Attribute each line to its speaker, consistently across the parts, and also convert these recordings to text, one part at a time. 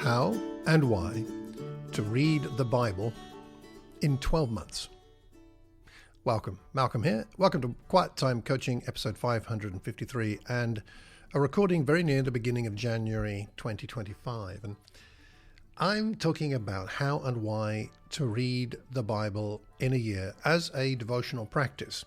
Speaker 1: How and why to read the Bible in 12 months. Welcome, Malcolm here. Welcome to Quiet Time Coaching, episode 553, and a recording very near the beginning of January 2025. And I'm talking about how and why to read the Bible in a year as a devotional practice.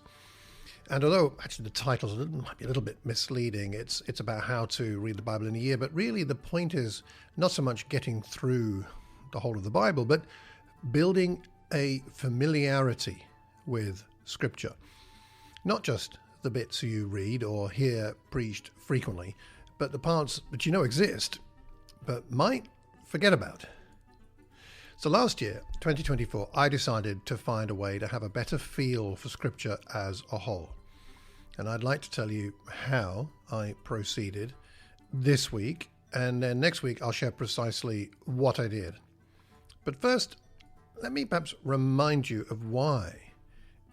Speaker 1: And although actually the title might be a little bit misleading, it's about how to read the Bible in a year, but really the point is not so much getting through the whole of the Bible, but building a familiarity with Scripture. Not just the bits you read or hear preached frequently, but the parts that you know exist, but might forget about. So last year, 2024, I decided to find a way to have a better feel for Scripture as a whole. And I'd like to tell you how I proceeded this week, and then next week I'll share precisely what I did. But first, let me perhaps remind you of why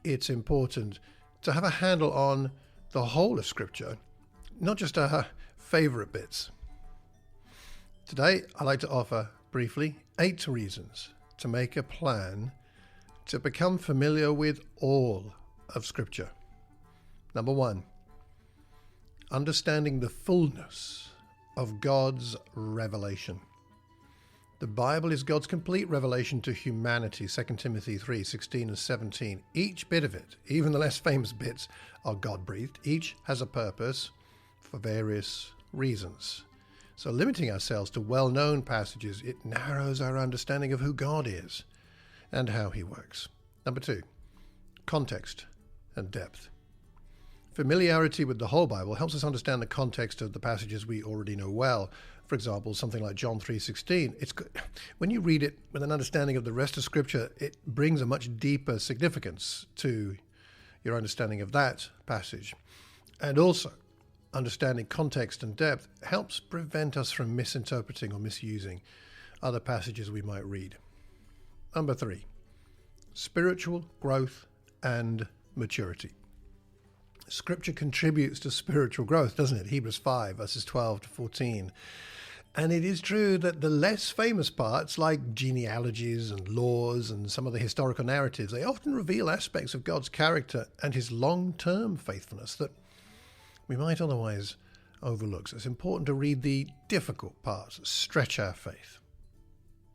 Speaker 1: it's important to have a handle on the whole of Scripture, not just our favorite bits. Today, I'd like to offer briefly 8 reasons to make a plan to become familiar with all of Scripture. Number 1, understanding the fullness of God's revelation. The Bible is God's complete revelation to humanity, 2 Timothy 3:16 and 17. Each bit of it, even the less famous bits, are God-breathed. Each has a purpose for various reasons. So limiting ourselves to well-known passages, it narrows our understanding of who God is and how he works. Number 2, context and depth. Familiarity with the whole Bible helps us understand the context of the passages we already know well. For example, something like John 3:16. When you read it with an understanding of the rest of Scripture, it brings a much deeper significance to your understanding of that passage. And also, understanding context and depth helps prevent us from misinterpreting or misusing other passages we might read. Number 3, spiritual growth and maturity. Scripture contributes to spiritual growth, doesn't it? Hebrews 5, verses 12 to 14. And it is true that the less famous parts, like genealogies and laws and some of the historical narratives, they often reveal aspects of God's character and his long-term faithfulness that we might otherwise overlook. So it's important to read the difficult parts, stretch our faith.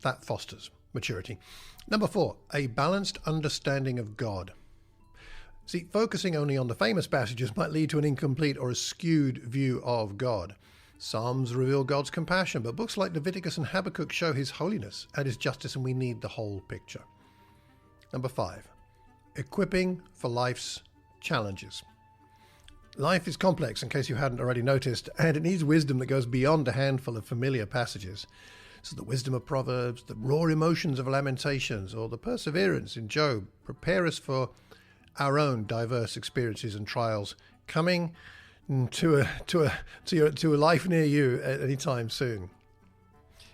Speaker 1: That fosters maturity. Number 4, a balanced understanding of God. See, focusing only on the famous passages might lead to an incomplete or a skewed view of God. Psalms reveal God's compassion, but books like Leviticus and Habakkuk show his holiness and his justice, and we need the whole picture. Number 5, equipping for life's challenges. Life is complex, in case you hadn't already noticed, and it needs wisdom that goes beyond a handful of familiar passages. So the wisdom of Proverbs, the raw emotions of Lamentations, or the perseverance in Job prepare us for our own diverse experiences and trials coming to a life near you at any time soon.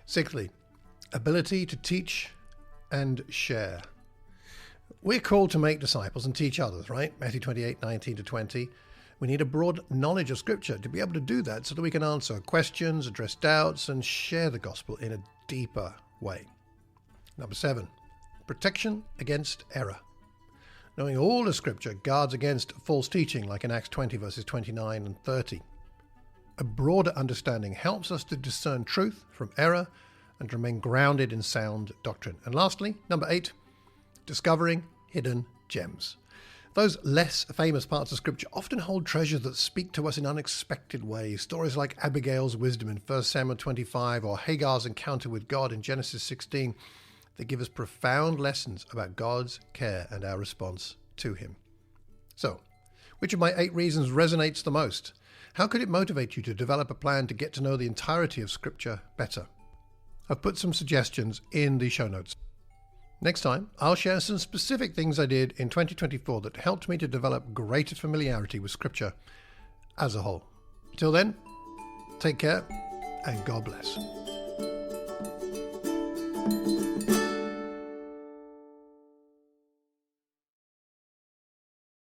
Speaker 1: 6th, ability to teach and share. We're called to make disciples and teach others, right? Matthew 28:19 to 20. We need a broad knowledge of Scripture to be able to do that so that we can answer questions, address doubts, and share the gospel in a deeper way. Number 7, protection against error. Knowing all of Scripture guards against false teaching, like in Acts 20, verses 29 and 30. A broader understanding helps us to discern truth from error and to remain grounded in sound doctrine. And lastly, number 8, discovering hidden gems. Those less famous parts of Scripture often hold treasures that speak to us in unexpected ways. Stories like Abigail's wisdom in 1 Samuel 25 or Hagar's encounter with God in Genesis 16. They give us profound lessons about God's care and our response to him. So, which of my 8 reasons resonates the most? How could it motivate you to develop a plan to get to know the entirety of Scripture better? I've put some suggestions in the show notes. Next time, I'll share some specific things I did in 2024 that helped me to develop greater familiarity with Scripture as a whole. Till then, take care and God bless.